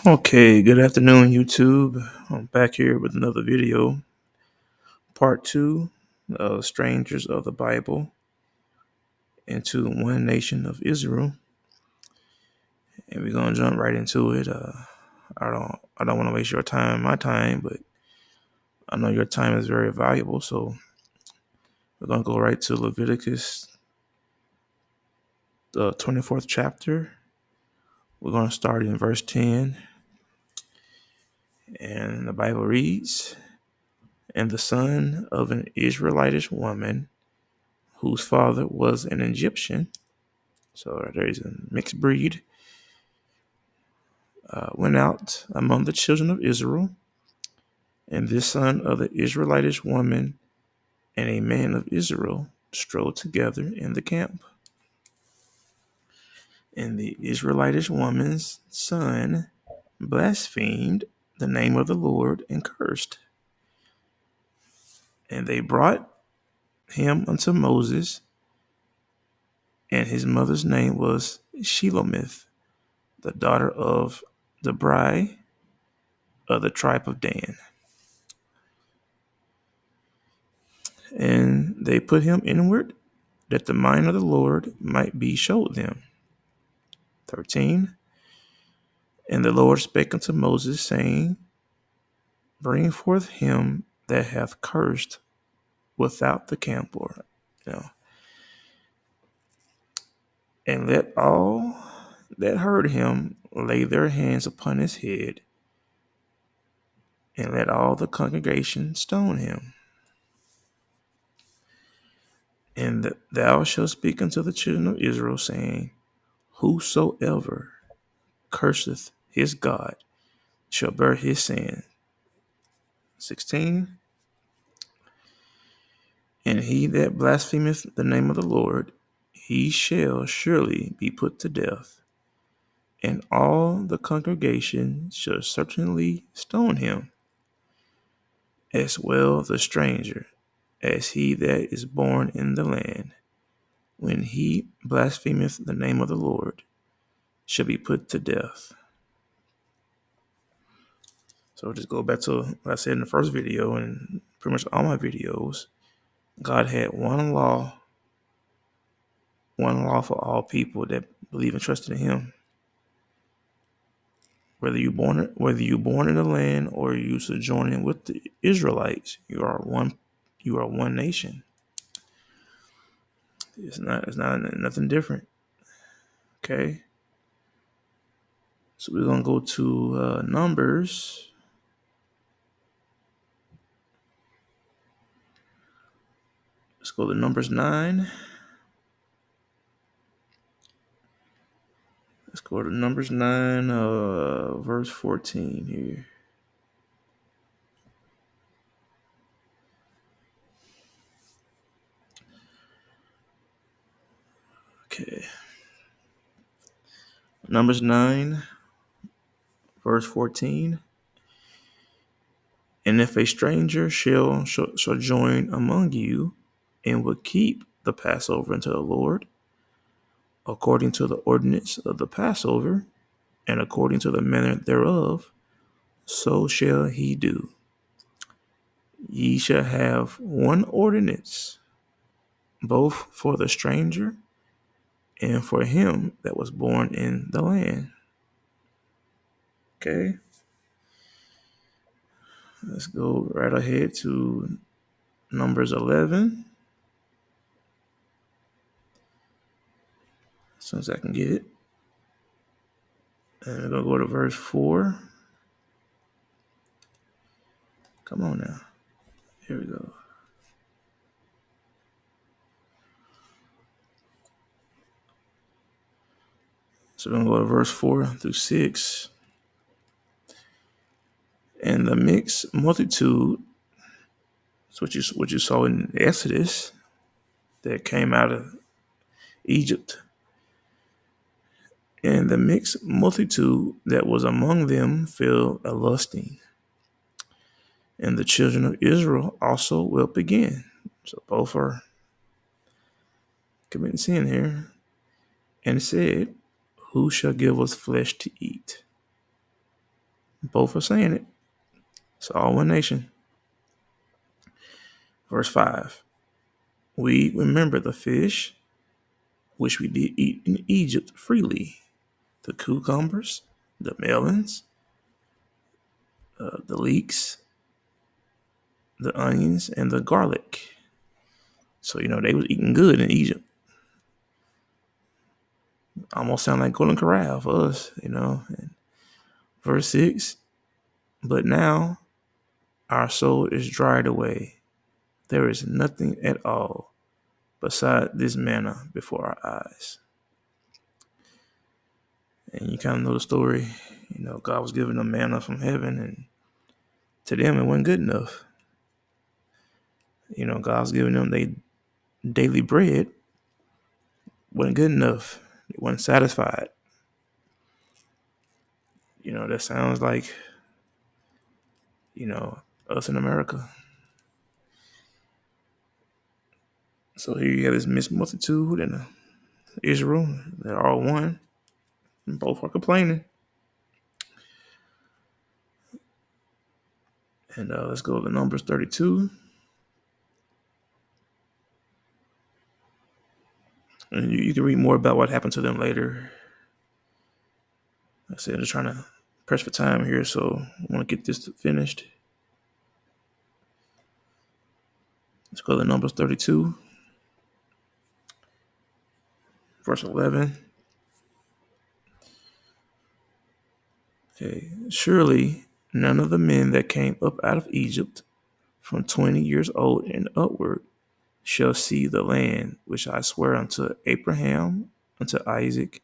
Okay, good afternoon, YouTube. I'm back here with another video, part two of Strangers of the Bible into One Nation of Israel, and we're gonna jump right into it. I don't want to waste your time, my time, but I know your time is very valuable, so we're gonna go right to Leviticus, the 24th chapter. We're gonna start in verse 10, and the Bible reads, "And the son of an Israelitish woman, whose father was an Egyptian." So there is a mixed breed. Went out among the children of Israel, and this son of the Israelitish woman and a man of Israel strode together in the camp. And the Israelitish woman's son blasphemed the name of the Lord and cursed. And they brought him unto Moses, and his mother's name was Shelomith, the daughter of Debrai of the tribe of Dan. And they put him inward, that the mind of the Lord might be showed them. 13. And the Lord spake unto Moses, saying, Bring forth him that hath cursed without the camp, or and let all that heard him lay their hands upon his head, and let all the congregation stone him. And thou shalt speak unto the children of Israel, saying, Whosoever curseth his God shall bear his sin. 16. And he that blasphemeth the name of the Lord, he shall surely be put to death, and all the congregation shall certainly stone him, as well the stranger as he that is born in the land, when he blasphemeth the name of the Lord, shall be put to death. So just go back to what I said in the first video, and pretty much all my videos. God had one law for all people that believe and trust in Him. Whether you born in the land or you sojourning with the Israelites, you are one. You are one nation. It's not nothing different. Okay. So we're gonna go to Numbers. Let's go to Numbers 9. Let's go to Numbers 9, verse 14 here. Okay. Numbers 9, verse 14. And if a stranger shall join among you, and will keep the Passover unto the Lord, according to the ordinance of the Passover, and according to the manner thereof, so shall he do. Ye shall have one ordinance, both for the stranger and for him that was born in the land. Okay, let's go right ahead to Numbers 11. As soon as I can get it. And we're going to go to verse 4. Come on now. Here we go. So we're going to go to verse 4 through 6. And the mixed multitude, it's what you saw in Exodus, that came out of Egypt. And the mixed multitude that was among them fell a lusting. And the children of Israel also wept again. So both are committing sin here. And said, Who shall give us flesh to eat? Both are saying it. It's all one nation. Verse 5. We remember the fish which we did eat in Egypt freely, the cucumbers, the melons, the leeks, the onions, and the garlic. So, they was eating good in Egypt. Almost sound like Golden Corral for us, And verse 6, but now our soul is dried away. There is nothing at all beside this manna before our eyes. And you kind of know the story. God was giving them manna from heaven, and to them it wasn't good enough. God was giving them their daily bread. Wasn't good enough. They wasn't satisfied. That sounds like, us in America. So here you have this mixed multitude in Israel. They're all one. And both are complaining. And let's go to Numbers 32. And you can read more about what happened to them later. Like I said, I'm just trying to press for time here, so I want to get this finished. Let's go to Numbers 32, verse 11. Okay, surely none of the men that came up out of Egypt from 20 years old and upward shall see the land which I swear unto Abraham, unto Isaac,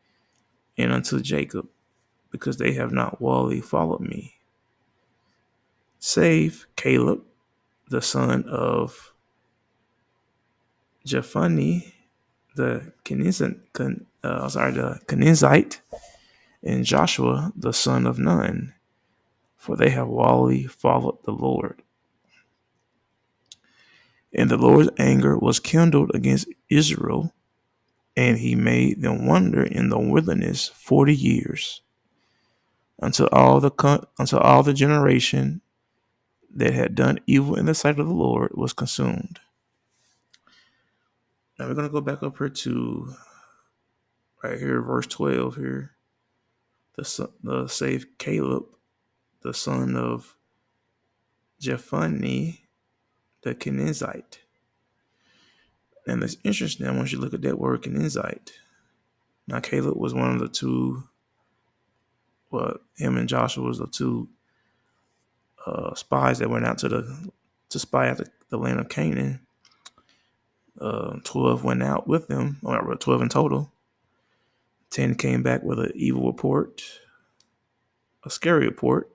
and unto Jacob, because they have not wholly followed me, save Caleb, the son of Jephunneh, the Kenizzite, and Joshua, the son of Nun, for they have wholly followed the Lord. And the Lord's anger was kindled against Israel, and he made them wander in the wilderness 40 years, until all the generation that had done evil in the sight of the Lord was consumed. Now we're going to go back up here to right here, verse 12 here. The save Caleb, the son of Jephunneh, the Kenizzite. And it's interesting, once you look at that word Kenizzite. Now Caleb was one of the two, him and Joshua was the two spies that went out to spy out the land of Canaan. 12 went out with them, or 12 in total. 10 came back with an evil report, a scary report.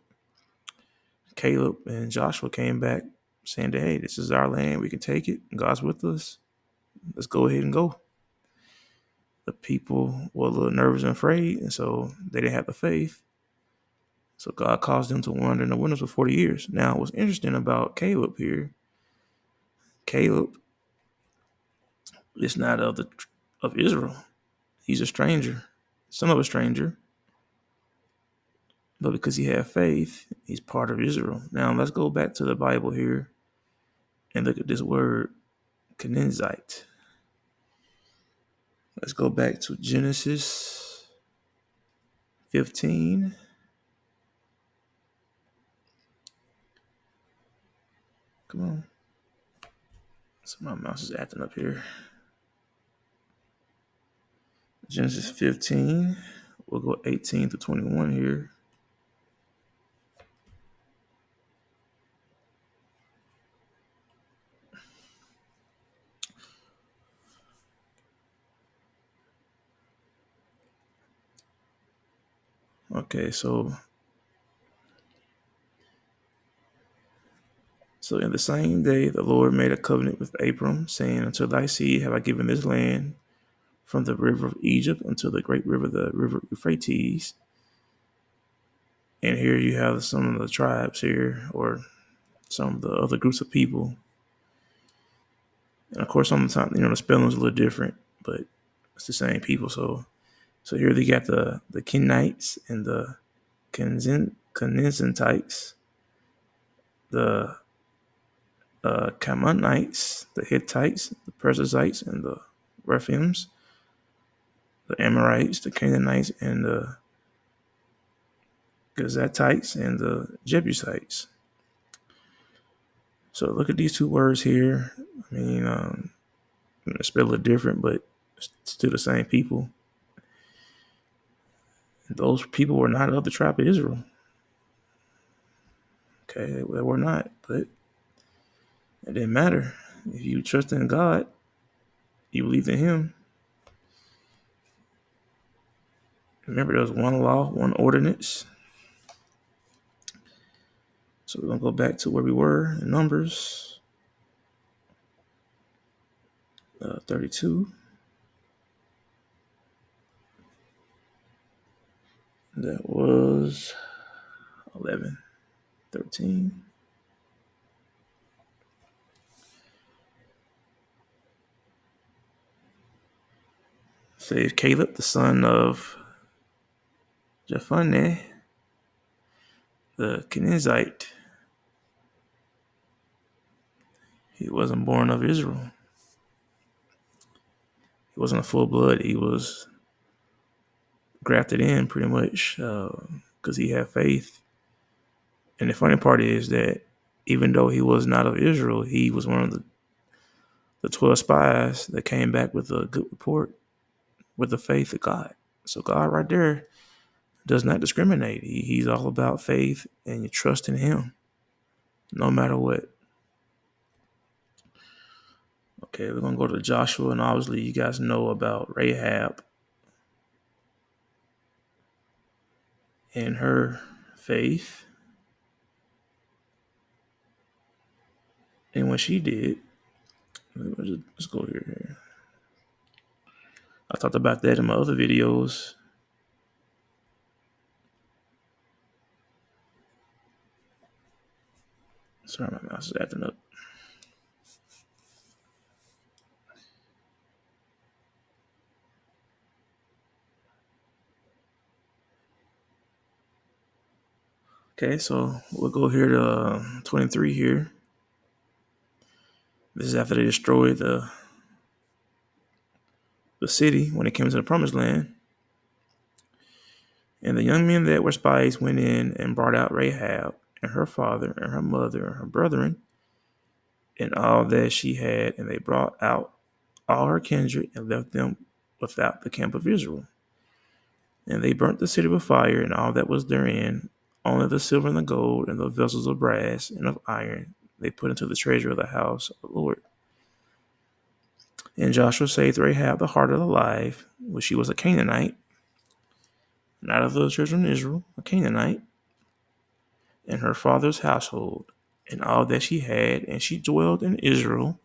Caleb and Joshua came back saying that, hey, this is our land. We can take it. God's with us. Let's go ahead and go. The people were a little nervous and afraid, and so they didn't have the faith. So God caused them to wander in the wilderness for 40 years. Now, what's interesting about Caleb here, Caleb is not of Israel. He's a stranger, son of a stranger. But because he had faith, he's part of Israel. Now, let's go back to the Bible here and look at this word, Kenizzite. Let's go back to Genesis 15. Come on. So my mouse is acting up here. Genesis 15. We'll go 18 to 21 here. Okay, so in the same day the Lord made a covenant with Abram, saying, unto thy seed have I given this land, from the river of Egypt unto the great river, the river Euphrates. And here you have some of the tribes here, or some of the other groups of people. And of course, sometimes, the spelling's a little different, but it's the same people. So here they got the Kenites and the Kenizzites, the Canaanites, the Hittites, the Perizzites, and the Rephaims, the Amorites, the Canaanites, and the Gazatites, and the Jebusites. So look at these two words here. I mean, it's spelled a little different, but it's still the same people. Those people were not of the tribe of Israel. Okay, they were not, but it didn't matter. If you trust in God, you believe in Him. Remember, there was one law, one ordinance. So we're going to go back to where we were in Numbers 32. That was 11, 13. Save Caleb, the son of Jephunneh, the Kenizzite. He wasn't born of Israel. He wasn't a full blood. He was grafted in pretty much because he had faith. And the funny part is that even though he was not of Israel, he was one of the 12 spies that came back with a good report with the faith of God. So God right there does not discriminate. He's all about faith and you trust in Him no matter what. Okay, we're going to go to Joshua, and obviously you guys know about Rahab and her faith. And what she did, let's go here. I talked about that in my other videos. Sorry, my mouse is acting up. Okay, so we'll go here to 23 here. This is after they destroyed the city when it came to the promised land. And the young men that were spies went in and brought out Rahab and her father and her mother and her brethren and all that she had, and they brought out all her kindred and left them without the camp of Israel. And they burnt the city with fire and all that was therein, only the silver and the gold and the vessels of brass and of iron they put into the treasure of the house of the Lord. And Joshua saved Rahab the heart alive, which she was a Canaanite, not of the children of Israel, a Canaanite, and her father's household, and all that she had, and she dwelled in Israel.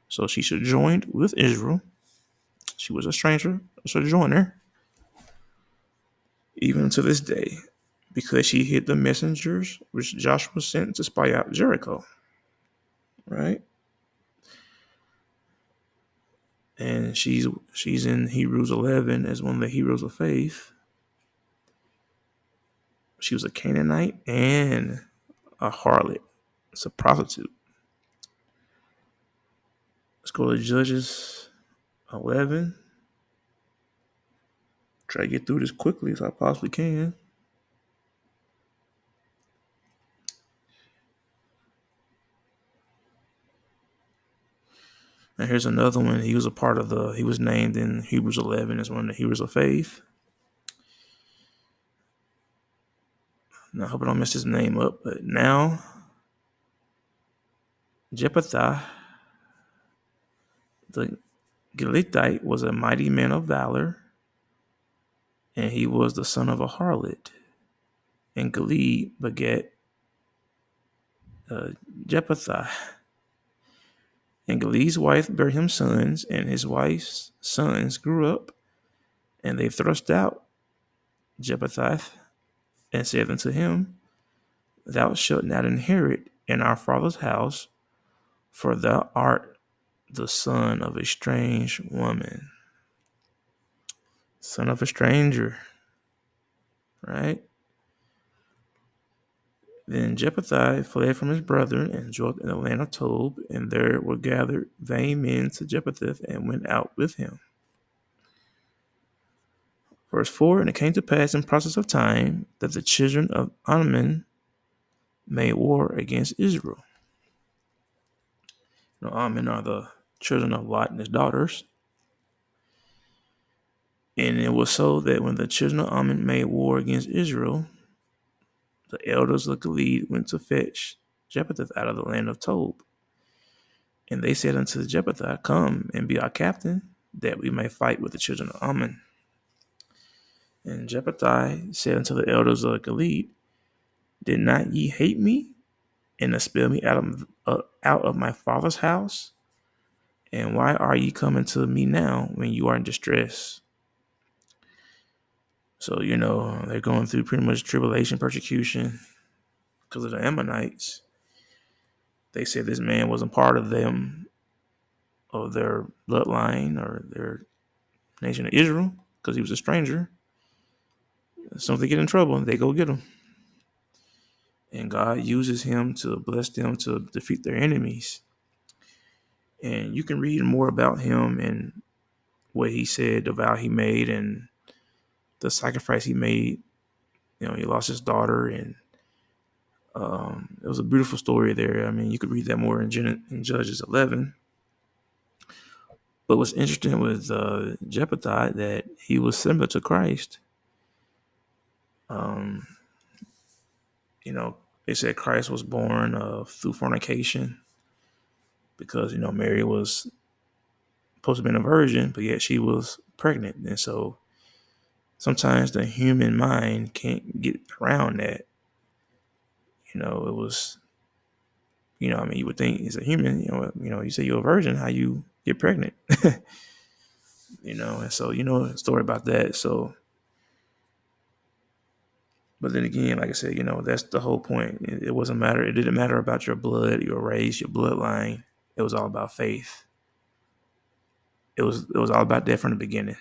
So she sojourned with Israel. She was a stranger, a sojourner, even to this day, because she hid the messengers which Joshua sent to spy out Jericho. Right? And she's in Hebrews 11 as one of the heroes of faith. She was a Canaanite and a harlot. It's a prostitute. Let's go to Judges 11. Try to get through this quickly as I possibly can. And here's another one. He was a part of he was named in Hebrews 11 as one of the heroes of faith. Now, I hope I don't mess his name up, but now Jephthah, the Gileadite, was a mighty man of valor, and he was the son of a harlot. And Gilead begat Jephthah. And Gilead's wife bare him sons, and his wife's sons grew up, and they thrust out Jephthah, and said unto him, Thou shalt not inherit in our father's house, for thou art the son of a strange woman. Son of a stranger, right? Then Jephthah fled from his brethren and dwelt in the land of Tob, and there were gathered vain men to Jephthah and went out with him. Verse 4, and it came to pass in process of time that the children of Ammon made war against Israel. Now, Ammon are the children of Lot and his daughters. And it was so that when the children of Ammon made war against Israel, the elders of Gilead went to fetch Jephthah out of the land of Tob. And they said unto Jephthah, come and be our captain, that we may fight with the children of Ammon. And Jephthah said unto the elders of Gilead, did not ye hate me and expel me out of my father's house? And why are ye coming to me now when you are in distress? So, they're going through pretty much tribulation, persecution because of the Ammonites. They said this man wasn't part of them, of their bloodline or their nation of Israel, because he was a stranger. So if they get in trouble, they go get him. And God uses him to bless them to defeat their enemies. And you can read more about him and what he said, the vow he made, and the sacrifice he made. He lost his daughter, and it was a beautiful story there. I mean, you could read that more in Judges 11. But what's interesting with Jephthah, that he was similar to Christ. They said Christ was born through fornication because, Mary was supposed to be a virgin, but yet she was pregnant. And so sometimes the human mind can't get around that. It was, you would think as a human, you say you're a virgin, how you get pregnant, and so, a story about that. So, but then again, like I said, that's the whole point. It wasn't matter. It didn't matter about your blood, your race, your bloodline. It was all about faith. It was all about that from the beginning.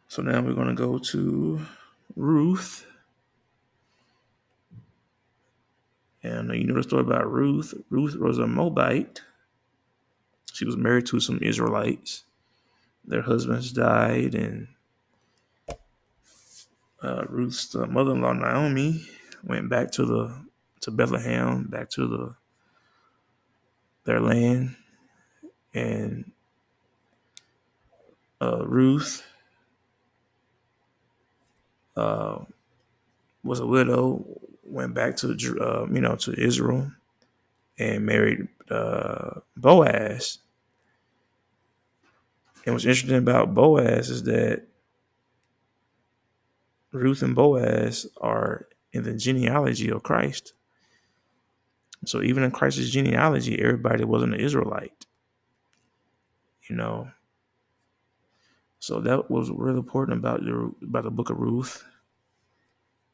So now we're going to go to Ruth. And you know the story about Ruth. Ruth was a Moabite. She was married to some Israelites. Their husbands died, and Ruth's mother-in-law Naomi went back to Bethlehem, back to their land, and Ruth was a widow, went back to Israel, and married Boaz. And what's interesting about Boaz is that Ruth and Boaz are in the genealogy of Christ. So even in Christ's genealogy, everybody wasn't an Israelite. So that was really important about the book of Ruth.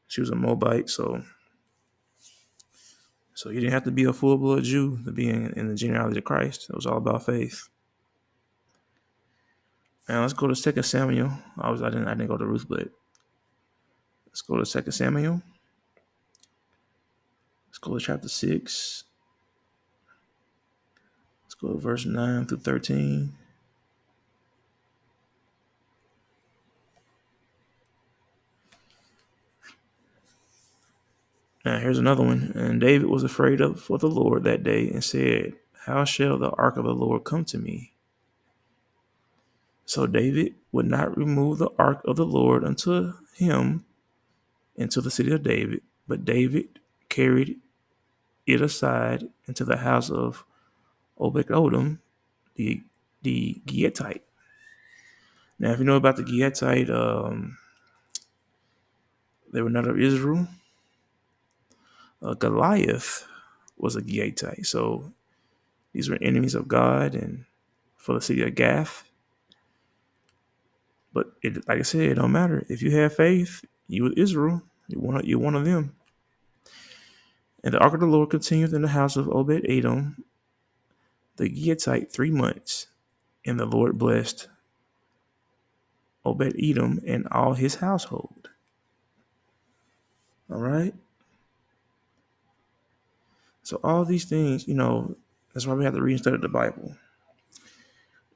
She was a Moabite, so you didn't have to be a full-blood Jew to be in the genealogy of Christ. It was all about faith. Now let's go to 2 Samuel. I didn't go to Ruth, but let's go to 2 Samuel. Let's go to chapter 6. Let's go to verse 9 through 13. Now here's another one. And David was afraid for the Lord that day and said, how shall the ark of the Lord come to me? So David would not remove the ark of the Lord unto him into the city of David, but David carried it aside into the house of Obed-Edom, the Gittite. Now, if you know about the Gittite, they were not of Israel. Goliath was a Gittite. So these were enemies of God and for the city of Gath. But like I said, it don't matter. If you have faith, you with Israel, you're one of them. And the ark of the Lord continued in the house of Obed-Edom, the Gittite, 3 months. And the Lord blessed Obed-Edom and all his household. All right. So all these things, that's why we have to read and study the Bible.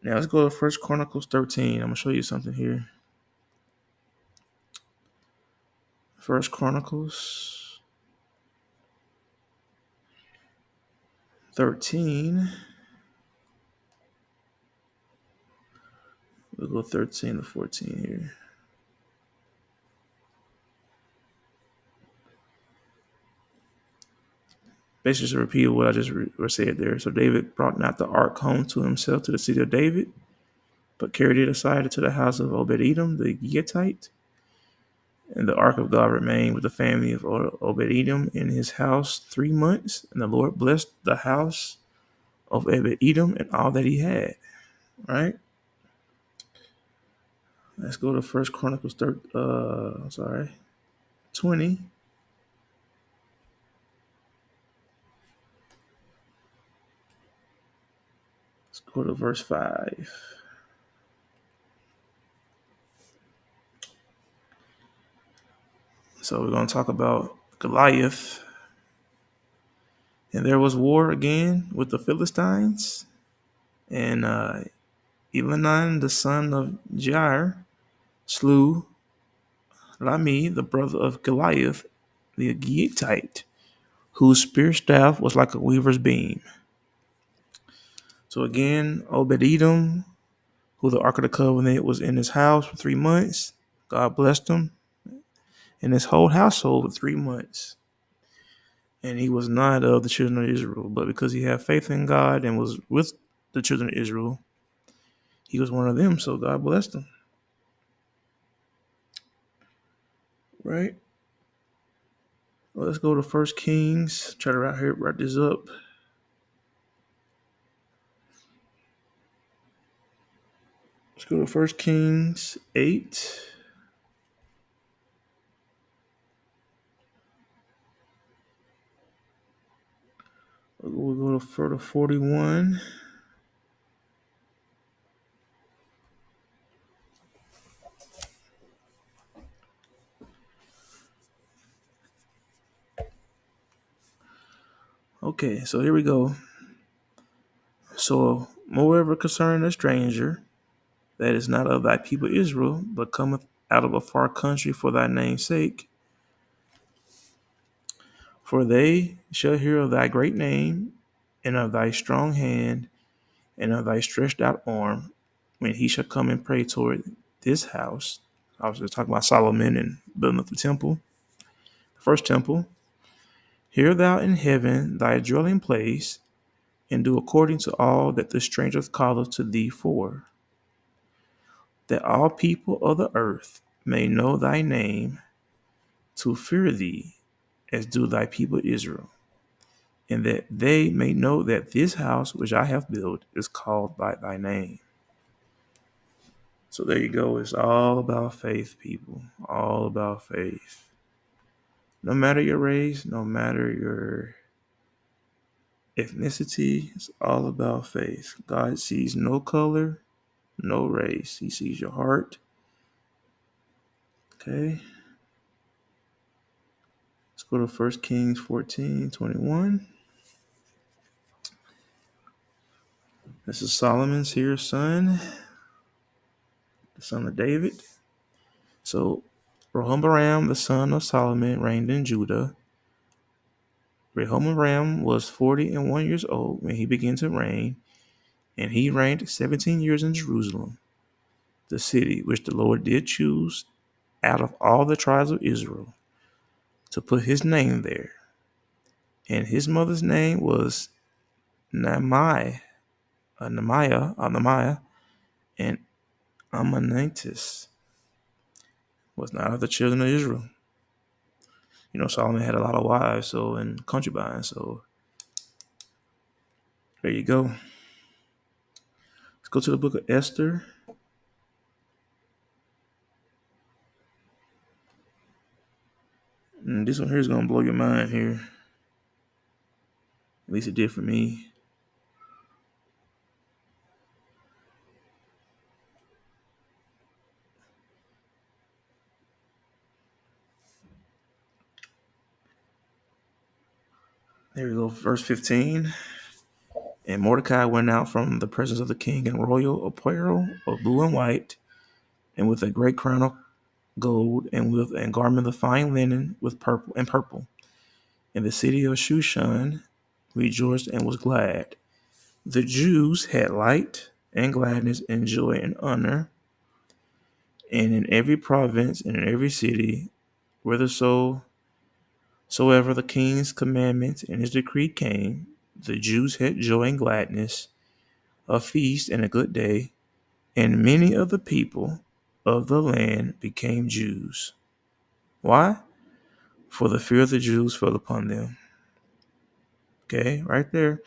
Now let's go to First Chronicles 13. I'm gonna show you something here. First Chronicles 13. We'll go 13 to 14 here. Basically, just repeat what I just said there. So David brought not the ark home to himself to the city of David, but carried it aside to the house of Obed-Edom the Gittite. And the ark of God remained with the family of Obed-Edom in his house 3 months. And the Lord blessed the house of Obed-Edom and all that he had. Right? Let's go to First Chronicles 20. Let's go to verse 5. So we're going to talk about Goliath. And there was war again with the Philistines. And Elhanan, the son of Jair, slew Lami, the brother of Goliath, the Gittite, whose spear staff was like a weaver's beam. So again, Obed-Edom, who the Ark of the Covenant was in his house for 3 months. God blessed him and his whole household for 3 months. And he was not of the children of Israel, but because he had faith in God and was with the children of Israel, he was one of them. So God blessed him. Right? Well, let's go to First Kings. Try to write this up. Let's go to First Kings 8. We'll go to 41. Okay, so here we go. So, moreover concerning a stranger that is not of thy people Israel, but cometh out of a far country for thy name's sake, for they shall hear of thy great name, and of thy strong hand, and of thy stretched out arm, when he shall come and pray toward this house. I was just talking about Solomon and building up the temple, the first temple. Hear thou in heaven thy dwelling place, and do according to all that the stranger calleth to thee for, that all people of the earth may know thy name, to fear thee, as do thy people Israel, and that they may know that this house which I have built is called by thy name. So there you go. It's all about faith, people. All about faith. No matter your race, no matter your ethnicity, it's all about faith. God sees no color, no race. He sees your heart. Okay. Let's go to 1 Kings 14:21. This is Solomon's here son, the son of David. So Rehoboam, the son of Solomon, reigned in Judah. Rehoboam was 40 and 1 years old when he began to reign, and he reigned 17 years in Jerusalem, the city which the Lord did choose out of all the tribes of Israel to put his name there. And his mother's name was Nehemiah, and Ammonitis was not of the children of Israel. Solomon had a lot of wives, and concubines. So there you go. Let's go to the book of Esther. And this one here is gonna blow your mind here. At least it did for me. There we go, verse 15. And Mordecai went out from the presence of the king in royal apparel of blue and white, and with a great crown of gold, and with a garment of fine linen with purple. And the city of Shushan rejoiced and was glad. The Jews had light and gladness and joy and honor, and in every province and in every city, whithersoever the king's commandments and his decree came, the Jews had joy and gladness, a feast and a good day, and many of the people of the land became Jews. Why? For the fear of the Jews fell upon them. Okay, right there.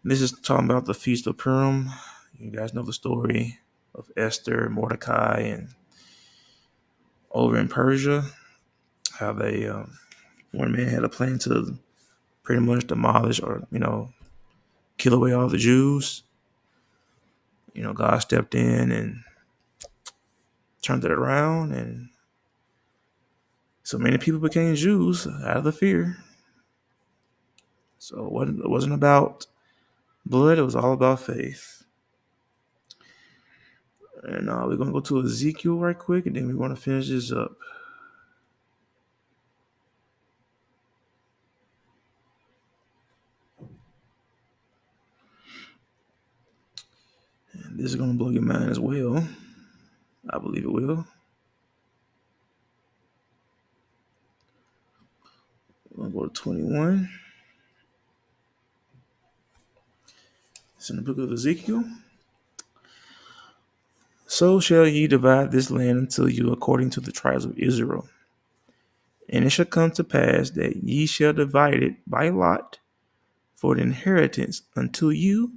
This is talking about the Feast of Purim. You guys know the story of Esther, Mordecai, and over in Persia, how they one man had a plan to pretty much demolish or kill away all the Jews. God stepped in and turned it around, and so many people became Jews out of the fear. So it wasn't about blood; it was all about faith. And we're gonna go to Ezekiel right quick, and then we want to finish this up. And this is gonna blow your mind as well. I believe it will. We're gonna go to 21. It's in the book of Ezekiel. So shall ye divide this land unto you according to the tribes of Israel. And it shall come to pass that ye shall divide it by lot for an inheritance unto you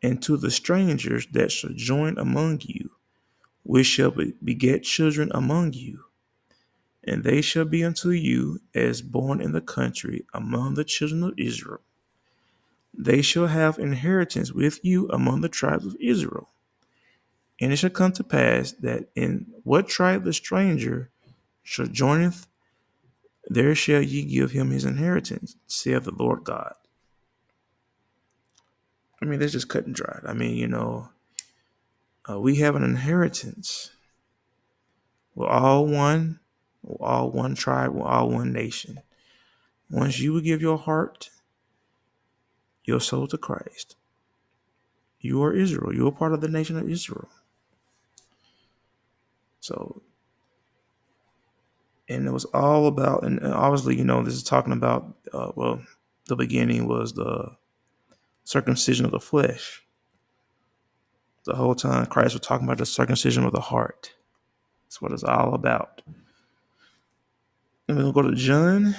and to the strangers that shall join among you, which shall beget children among you. And they shall be unto you as born in the country among the children of Israel. They shall have inheritance with you among the tribes of Israel. And it shall come to pass that in what tribe the stranger shall joineth, there shall ye give him his inheritance, saith the Lord God. I mean, that's just cut and dried. I mean, we have an inheritance. We're all one. We're all one tribe. We're all one nation. Once you would give your heart, your soul to Christ, you are Israel. You are part of the nation of Israel. So, and it was all about, and obviously, this is talking about, the beginning was the circumcision of the flesh. The whole time Christ was talking about the circumcision of the heart. That's what it's all about. And we're going to go to John.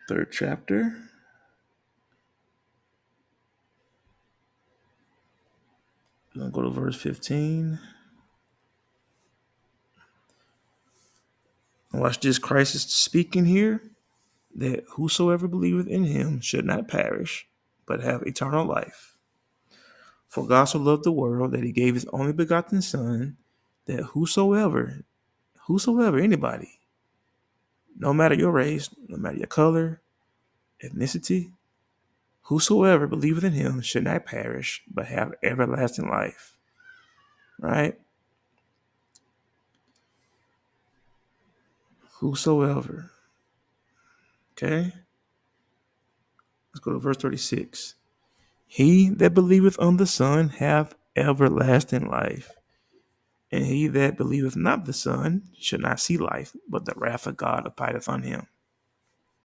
Third chapter. We're going to go to verse 15. And watch this. Christ is speaking here that whosoever believeth in him should not perish, but have eternal life. For God so loved the world that he gave his only begotten Son, that whosoever, anybody, no matter your race, no matter your color, ethnicity, whosoever believeth in him should not perish, but have everlasting life. Right? Whosoever. Okay? Let's go to verse 36. He that believeth on the Son hath everlasting life, and he that believeth not the Son shall not see life, but the wrath of God abideth on him.